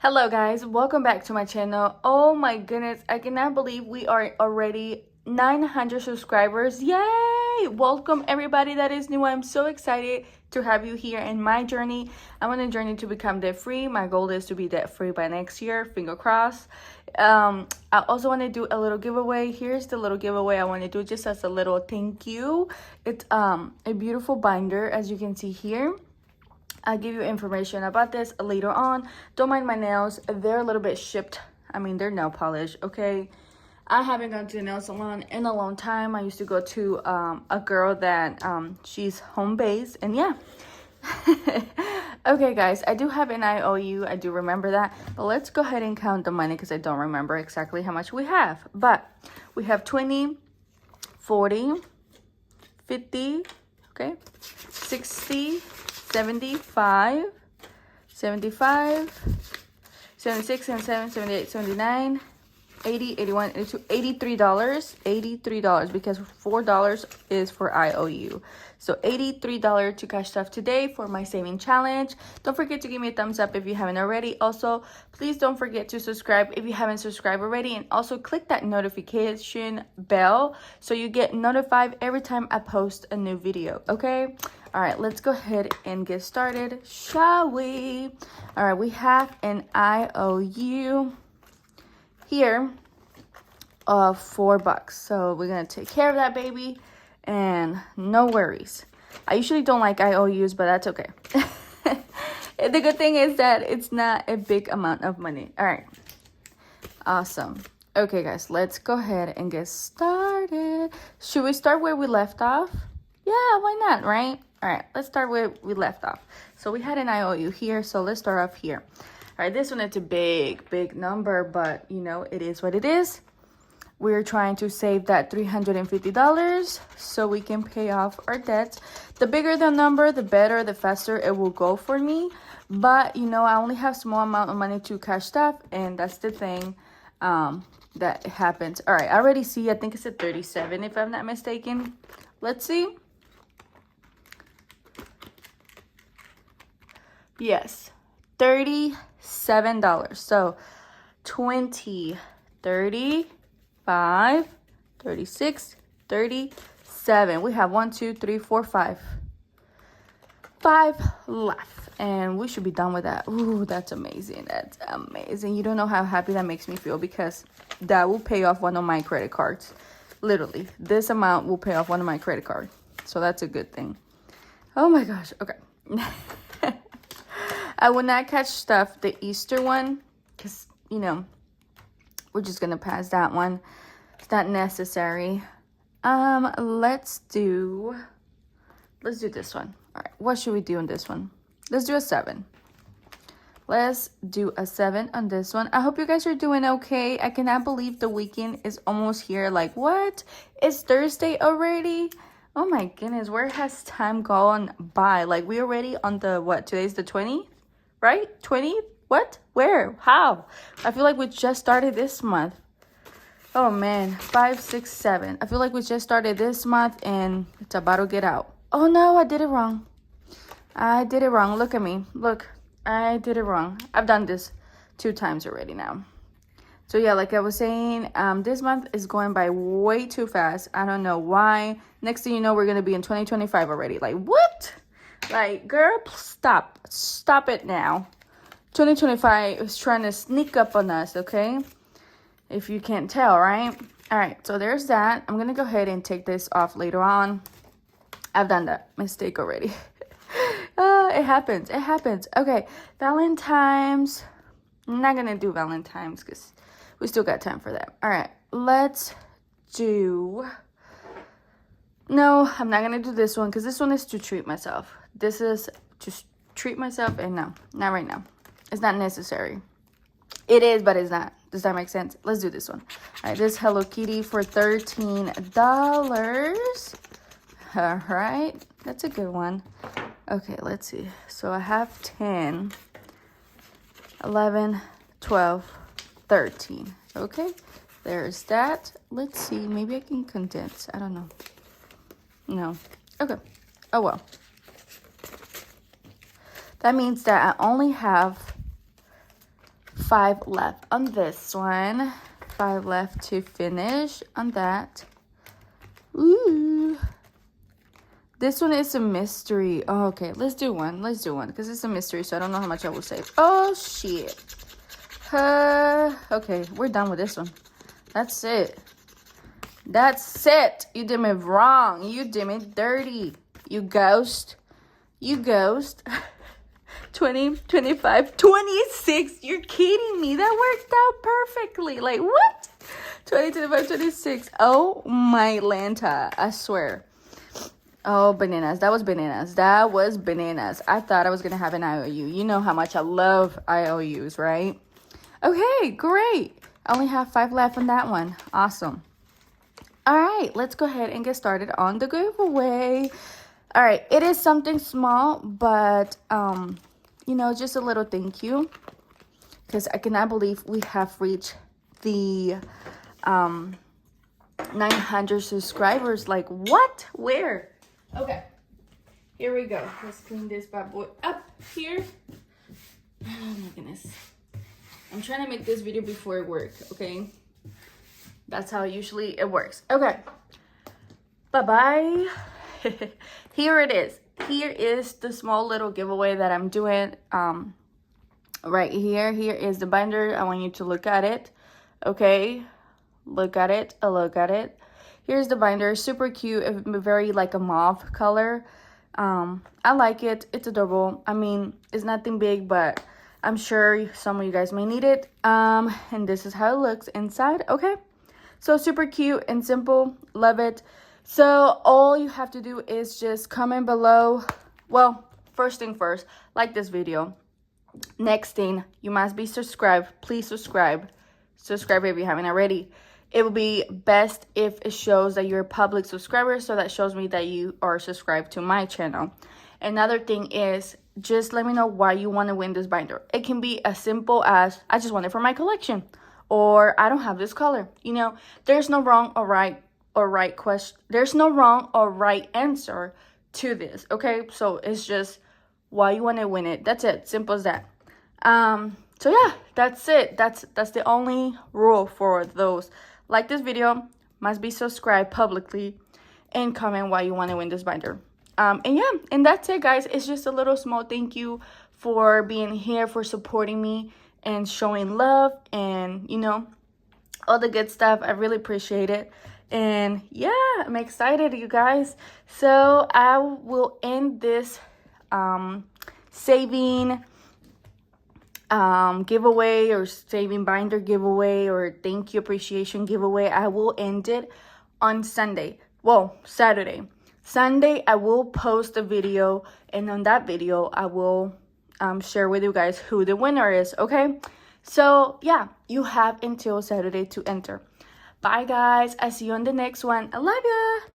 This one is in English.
Hello guys, welcome back to my channel. Oh my goodness, I cannot believe we are already 900 subscribers. Yay! Welcome everybody that is new. I'm so excited to have you here in my journey. I'm on a journey to become debt free. My goal is to be debt free by next year, finger crossed. I also want to do a little giveaway. Here's the little giveaway I want to do just as a little thank you. It's a beautiful binder, as you can see here. I'll give you information about this later on. Don't mind my nails. They're a little bit chipped. I mean, they're nail polish, okay? I haven't gone to the nail salon in a long time. I used to go to a girl that she's home-based, and yeah. Okay, guys, I do have an IOU. I do remember that. But let's go ahead and count the money because I don't remember exactly how much we have. But we have 20, 40, 50, okay, 60, 75, 75, 76, 77, 78, 79, 80, 81, 82, $83, because $4 is for IOU. So $83 to cash stuff today for my saving challenge. Don't forget to give me a thumbs up if you haven't already. Also, please don't forget to subscribe if you haven't subscribed already, and also click that notification bell so you get notified every time I post a new video, okay? All right, let's go ahead and get started, shall we? All right, we have an IOU here of $4. So we're gonna take care of that baby, and no worries. I usually don't like IOUs, but that's okay. The good thing is that it's not a big amount of money. All right, awesome. Okay, guys, let's go ahead and get started. Should we start where we left off? Yeah, why not, right? All right, let's start where we left off. So we had an IOU here, so let's start off here. All right, this one, it's a big number, but you know, it is what it is. We're trying to save that $350 so we can pay off our debts. The bigger the number, the better, the faster it will go for me. But, you know, I only have small amount of money to cash stuff, and that's the thing that happens. All right, I already see, I think it's at 37 if I'm not mistaken. Let's see. Yes, $37. So 20, 30, 5, 36, 37. We have 1, 2, 3, 4, 5 left, and we should be done with that. Ooh, that's amazing. That's amazing. You don't know how happy that makes me feel, because that will pay off one of my credit cards. Literally, this amount will pay off one of my credit cards, so that's a good thing. Oh my gosh. Okay. I will not catch stuff the Easter one, because, you know, we're just gonna pass that one. It's not necessary. Let's do this one. All right, what should we do on this one? Let's do a 7. Let's do a 7 on this one. I hope you guys are doing okay. I cannot believe the weekend is almost here. Like, what? It's Thursday already? Oh my goodness, where has time gone by? Like, we already on the, what? Today's the 20th, right? 20th? What? Where? How? I feel like we just started this month. Oh man, 5, 6, 7. I feel like we just started this month and it's about to get out. Oh no, I did it wrong. I did it wrong. Look at me. Look, I did it wrong. I've done this 2 times already now. So yeah, like I was saying, this month is going by way too fast. I don't know why. Next thing you know, we're going to be in 2025 already. Like, what? Like, girl, stop. Stop it now. 2025 is trying to sneak up on us, okay? If you can't tell, right? All right, so there's that. I'm going to go ahead and take this off later on. I've done that mistake already. It happens. It happens. Okay, Valentine's. I'm not going to do Valentine's because we still got time for that. All right, let's do... No, I'm not going to do this one because this one is to treat myself. This is to treat myself, and no, not right now. It's not necessary. It is, but it's not. Does that make sense? Let's do this one. All right, this Hello Kitty for $13. All right, that's a good one. Okay, let's see. So I have 10, 11, 12, 13. Okay, there's that. Let's see. Maybe I can condense. I don't know. No. Okay. Oh, well. That means that I only have 5 left on this one. 5 left to finish on that. Ooh. This one is a mystery. Oh, okay, let's do one. Let's do one because it's a mystery, so I don't know how much I will save. Oh, shit. Okay, we're done with this one. That's it. That's it. You did me wrong. You did me dirty. You ghost. You ghost. 20, 25, 26. You're kidding me. That worked out perfectly. Like, what? 20, 25, 26. Oh, my Lanta. I swear. Oh, bananas. That was bananas. That was bananas. I thought I was going to have an IOU. You know how much I love IOUs, right? Okay, great. I only have 5 left on that one. Awesome. All right, let's go ahead and get started on the giveaway. All right, it is something small, but, you know, just a little thank you. Because I cannot believe we have reached the 900 subscribers. Like, what? Where? Okay, here we go. Let's clean this bad boy up here. Oh my goodness. I'm trying to make this video before work, okay? That's how usually it works. Okay. Bye-bye. Here it is. Here is the small little giveaway that I'm doing right here. Here is the binder. I want you to look at it. Okay? Look at it. Look at it. Here's the binder. Super cute. Very like a mauve color. I like it. It's adorable. I mean, it's nothing big, but I'm sure some of you guys may need it. And this is how it looks inside. Okay? So super cute and simple. Love it. So all you have to do is just comment below. Well, first thing first, like this video. Next thing, you must be subscribed. Please subscribe. Subscribe if you haven't already. It will be best if it shows that you're a public subscriber, so that shows me that you are subscribed to my channel. Another thing is, just let me know why you want to win this binder. It can be as simple as, I just want it for my collection, or I don't have this color. You know, there's no wrong or right question. There's no wrong or right answer to this, okay? So it's just why you want to win it. That's it. Simple as that. So yeah, that's it. That's the only rule for those. Like this video, must be subscribed publicly, and comment why you want to win this binder. And yeah, and that's it, guys. It's just a little small thank you for being here, for supporting me and showing love, and you know, all the good stuff. I really appreciate it. And yeah, I'm excited, you guys. So I will end this saving giveaway, or saving binder giveaway, or thank you appreciation giveaway. I will end it on Sunday. Well, Saturday. Sunday I will post a video, and on that video I will share with you guys who the winner is. Okay, so yeah, you have until Saturday to enter. Bye guys, I see you on the next one. I love ya.